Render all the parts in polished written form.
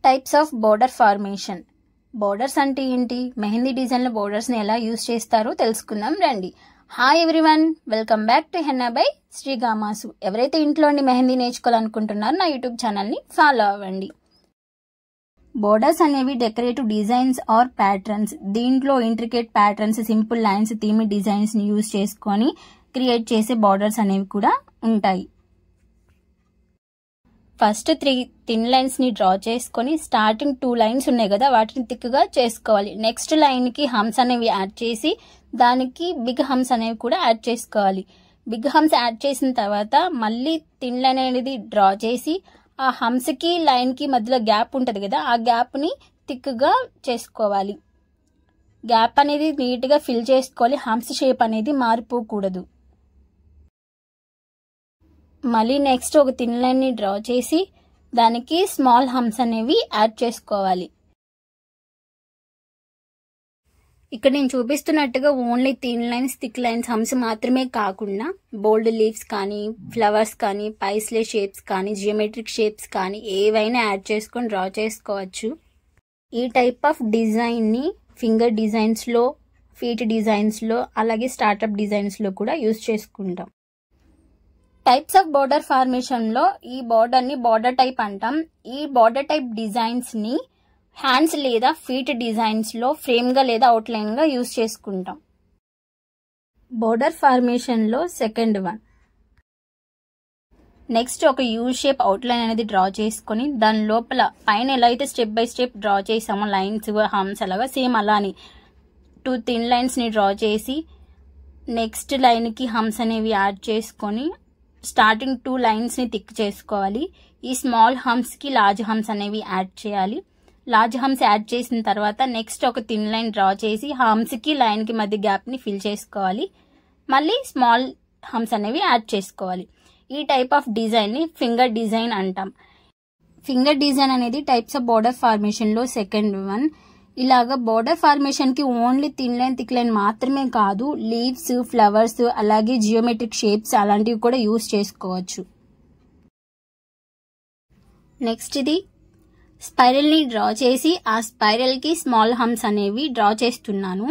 Types of border formation. Borders అంటే ఏంటి, మెహందీ డిజైన్లో బోర్డర్స్ని ఎలా యూజ్ చేస్తారో తెలుసుకుందాం రండి. Hi everyone, welcome back to henna by Sri Gamasu. ఎవరైతే ఇంట్లో ఉండి మెహందీ నేర్చుకోవాలనుకుంటున్నారో నా యూట్యూబ్ ఛానల్ని ఫాలో అవ్వండి. బోర్డర్స్ అనేవి డెకరేటివ్ డిజైన్స్ ఆర్ ప్యాటర్న్స్. దీంట్లో intricate patterns, simple lines, theme డిజైన్స్ని యూజ్ చేసుకొని క్రియేట్ చేసే బోర్డర్స్ అనేవి కూడా ఉంటాయి. ఫస్ట్ 3 థిన్ లైన్స్ ని డ్రా చేసుకొని స్టార్టింగ్ 2 లైన్స్ ఉన్నాయి కదా వాటిని థిక్గా చేసుకోవాలి. నెక్స్ట్ లైన్ కి హమ్స్ అనేవి యాడ్ చేసి దానికి బిగ్ హమ్స్ అనేవి కూడా యాడ్ చేసుకోవాలి. బిగ్ హమ్స్ యాడ్ చేసిన తర్వాత మళ్ళీ థిన్ లైన్ అనేది డ్రా చేసి ఆ హమ్స్ కి లైన్ కి మధ్యలో గ్యాప్ ఉంటుంది కదా ఆ గ్యాప్ ని థిక్గా చేసుకోవాలి. గ్యాప్ అనేది నీట్ గా ఫిల్ చేసుకోవాలి. హమ్స్ షేప్ అనేది మారిపోకూడదు. మళ్ళీ నెక్స్ట్ ఒక థిన్ లైన్ ని డ్రా చేసి దానికి స్మాల్ హమ్స్ అనేవి యాడ్ చేసుకోవాలి. ఇక్కడ నేను చూపిస్తున్నట్టుగా only thin lines, thick lines, hums మాత్రమే కాకుండా బోల్డ్ లీవ్స్ కానీ, ఫ్లవర్స్ కానీ, పైస్లే షేప్స్ కానీ, జియోమెట్రిక్ షేప్స్ కానీ ఏవైనా యాడ్ చేసుకొని డ్రా చేసుకోవచ్చు. ఈ టైప్ ఆఫ్ డిజైన్ ని ఫింగర్ డిజైన్స్ లో, ఫీట్ డిజైన్స్ లో, అలాగే స్టార్టప్ డిజైన్స్ లో కూడా యూజ్ చేసుకుంటాం. టైప్స్ ఆఫ్ బోర్డర్ ఫార్మేషన్ లో ఈ బోర్డర్ ని బోర్డర్ టైప్ అంటాం. ఈ బోర్డర్ టైప్ డిజైన్స్ ని హ్యాండ్స్ లేదా ఫీట్ డిజైన్స్ లో ఫ్రేమ్ గా లేదా అవుట్ లైన్ గా యూజ్ చేసుకుంటాం. బోర్డర్ ఫార్మేషన్ లో సెకండ్ వన్. నెక్స్ట్ ఒక యూ షేప్ అవుట్ లైన్ అనేది డ్రా చేసుకుని దాని లోపల పైన ఎలా అయితే స్టెప్ బై స్టెప్ డ్రా చేసామో లైన్స్, హమ్స్ అలాగా సేమ్ అలానే 2 థిన్ లైన్స్ ని డ్రా చేసి నెక్స్ట్ లైన్ కి హమ్స్ అనేవి యాడ్ చేసుకొని స్టార్టింగ్ 2 లైన్స్ ని థిక్ చేసుకోవాలి. ఈ స్మాల్ హమ్స్ కి లార్జ్ హమ్స్ అనేవి యాడ్ చేయాలి. లార్జ్ హమ్స్ యాడ్ చేసిన తర్వాత నెక్స్ట్ ఒక థిన్ లైన్ డ్రా చేసి హమ్స్ కి లైన్ కి మధ్య గ్యాప్ ని ఫిల్ చేసుకోవాలి. మళ్ళీ స్మాల్ హమ్స్ అనేవి యాడ్ చేసుకోవాలి. ఈ టైప్ ఆఫ్ డిజైన్ ని ఫింగర్ డిజైన్ అంటాం. ఫింగర్ డిజైన్ అనేది టైప్స్ ఆఫ్ బోర్డర్ ఫార్మేషన్ లో సెకండ్ వన్. ఇలాగా బోర్డర్ ఫార్మేషన్ కి only thin line, thick line మాత్రమే కాదు, లీవ్స్, ఫ్లవర్స్, అలాగే జియోమెట్రిక్ షేప్స్ అలాంటివి కూడా యూజ్ చేసుకోవచ్చు. నెక్స్ట్ ఇది స్పైరల్ ని డ్రా చేసి ఆ స్పైరల్ కి స్మాల్ హమ్స్ అనేవి డ్రా చేస్తున్నాను.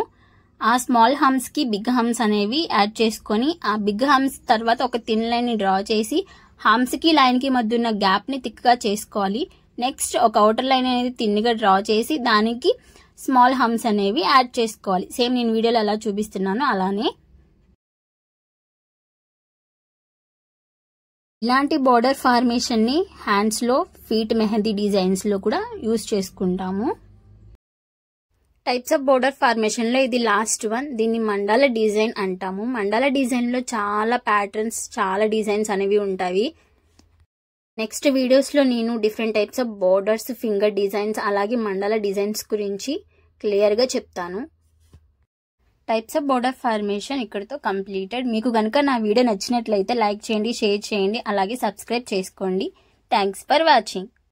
ఆ స్మాల్ హమ్స్ కి బిగ్ హమ్స్ అనేవి యాడ్ చేసుకొని ఆ బిగ్ హమ్స్ తర్వాత ఒక థిన్ లైన్ ని డ్రా చేసి హమ్స్ కి లైన్ కి మధ్య ఉన్న గ్యాప్ ని థిక్ గా చేసుకోవాలి. నెక్స్ట్ ఒక అవుటర్ లైన్ అనేది థిన్గా డ్రా చేసి దానికి స్మాల్ హమ్స్ అనేవి యాడ్ చేసుకోవాలి. సేమ్ నేను వీడియోలో ఎలా చూపిస్తున్నానో అలానే. ఇలాంటి బోర్డర్ ఫార్మేషన్ ని హ్యాండ్స్ లో, ఫీట్ మెహందీ డిజైన్స్ లో కూడా యూజ్ చేసుకుంటాము. టైప్స్ ఆఫ్ బోర్డర్ ఫార్మేషన్ లో ఇది లాస్ట్ వన్. దీన్ని మండాల డిజైన్ అంటాము. మండాల డిజైన్ లో చాలా ప్యాటర్న్స్, చాలా డిజైన్స్ అనేవి ఉంటాయి. నెక్స్ట్ వీడియోస్ లో నేను different types of borders, finger designs అలాగే మండల డిజైన్స్ గురించి క్లియర్ గా చెప్తాను. టైప్స్ ఆఫ్ బోర్డర్ ఫార్మేషన్ ఇక్కడతో కంప్లీటెడ్. మీకు గనుక నా వీడియో నచ్చినట్లయితే లైక్ చేయండి, షేర్ చేయండి, అలాగే సబ్స్క్రైబ్ చేసుకోండి. Thanks for watching.